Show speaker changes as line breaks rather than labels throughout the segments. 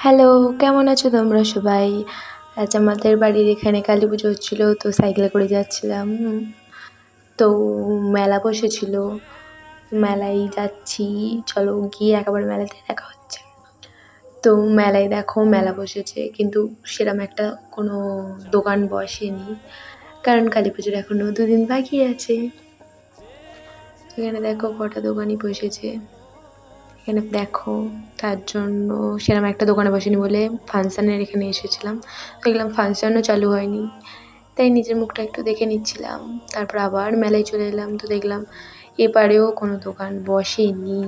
Hello, কেমন আছো তোমরা সবাই? আজ আমাদের বাড়ির এখানে কালী পুজো হচ্ছিল, তো সাইকেলে করে যাচ্ছিলাম। তো মেলা বসেছিল, মেলায় যাচ্ছি। চলো গিয়ে একেবারে মেলাতে দেখা হচ্ছে। তো মেলায় দেখো মেলা বসেছে, কিন্তু সেরকম একটা কোনো দোকান বসেনি, কারণ কালী পুজোর এখনও 2 দিন বাকি আছে। এখানে দেখো কটা দোকানই বসেছে। এখানে দেখো, তার জন্য সেরকম একটা দোকানে বসেনি বলে ফাংশানের এখানে এসেছিলাম। দেখলাম ফাংশানও চালু হয়নি, তাই নিজের মুখটা একটু দেখে নিচ্ছিলাম। তারপর আবার মেলায় চলে এলাম, তো দেখলাম এপারেও কোনো দোকান বসেনি।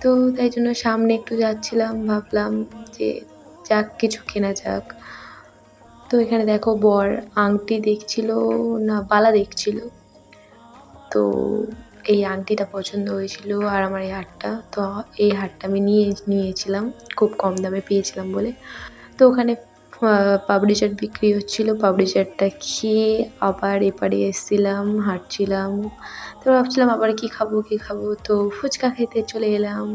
তো তাই জন্য সামনে একটু যাচ্ছিলাম, ভাবলাম যে যাক কিছু কেনা যাক। তো এখানে দেখো বর আংটি দেখছিল না বালা দেখছিল, তো এই আংটিটা পছন্দ হয়েছিল আর আমার এই হারটা, তো এই হারটা আমি নিয়েছিলাম, খুব কম দামে পেয়েছিলাম বলে। তো ওখানে পাপড়ি চাট বিক্রি হচ্ছিলো, পাপড়ি চাটটা খেয়ে আবার এপারে এসেছিলাম, হাঁটছিলাম। তো ভাবছিলাম আবার কী খাবো, তো ফুচকা খেতে চলে এলাম।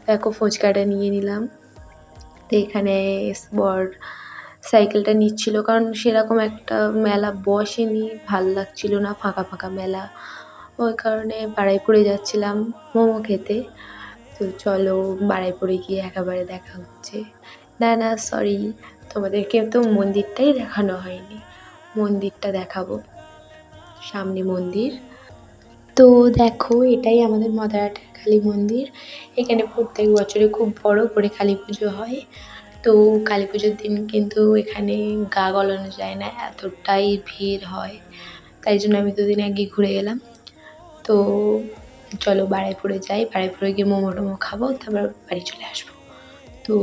দেখো ফুচকাটা নিয়ে নিলাম। তো এখানে বর সাইকেলটা নিচ্ছিল, কারণ সেরকম একটা মেলা বসেনি, ভাল লাগছিল না, ফাঁকা ফাঁকা মেলা। ওই কারণে বারুইপুরে যাচ্ছিলাম মোমো খেতে। তো চলো বারুইপুরে গিয়ে একেবারে দেখা হচ্ছে। না সরি, তোমাদেরকে তো মন্দিরটাই দেখানো হয়নি, মন্দিরটা দেখাবো, সামনে মন্দির। তো দেখো এটাই আমাদের মদারহাটের কালী মন্দির। এখানে প্রত্যেক বছরে খুব বড় করে কালী পুজো হয়। তো কালী পুজোর দিন কিন্তু এখানে গা গলানো যায় না, এতটাই ভিড় হয়। তাই জন্য আমি 2 দিন আগে ঘুরে গেলাম। তো চলো বারুইপুরে যাই, বারুইপুরে গিয়ে মোমো টোমো খাবো, তারপর বাড়ি চলে আসবো। তো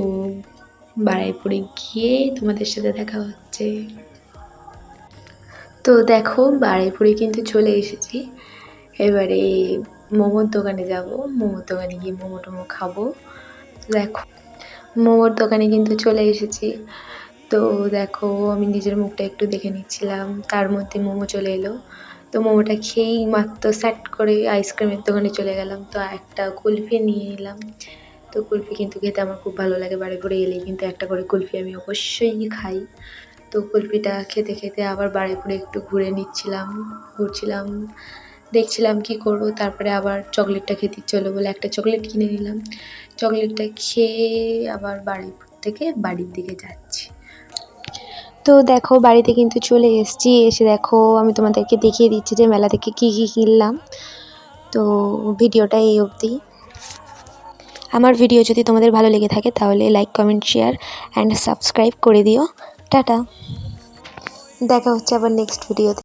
বারুইপুরে গিয়ে তোমাদের সাথে দেখা হচ্ছে। তো দেখো বারুইপুরে কিন্তু চলে এসেছি। এবারে মোমোর দোকানে যাব, মোমোর দোকানে গিয়ে মোমো টোমো খাবো। দেখো মোমোর দোকানে কিন্তু চলে এসেছি। তো দেখো আমি নিজের মুখটা একটু দেখে নিচ্ছিলাম, তার মধ্যে মোমো চলে এলো। তো মোমোটা খেয়েই মাত্র স্যাট করে আইসক্রিমের দোকানে চলে গেলাম, তো একটা কুলফি নিয়ে নিলাম। তো কুলফি কিন্তু খেতে আমার খুব ভালো লাগে, বারুইপুরে এলেই কিন্তু একটা করে কুলফি আমি অবশ্যই খাই। তো কুলফিটা খেতে খেতে আবার বারুইপুরে একটু ঘুরছিলাম, দেখছিলাম কী করবো। তারপরে আবার চকলেটটা খেতে ইচ্ছে হলো বলে একটা চকলেট কিনে নিলাম। চকলেটটা খেয়ে আবার বারুইপুর থেকে বাড়ির দিকে যাচ্ছি। তো দেখো বাড়িতে কিন্তু চলে এসেছি, এসে দেখো আমি তোমাদেরকে দেখিয়ে দিচ্ছি যে মেলা থেকে কী কিনলাম। তো ভিডিওটা এই অবধি। আমার ভিডিও যদি তোমাদের ভালো লেগে থাকে তাহলে like comment share and subscribe করে দিও। টাটা, দেখা হচ্ছে আবার নেক্সট ভিডিওতে।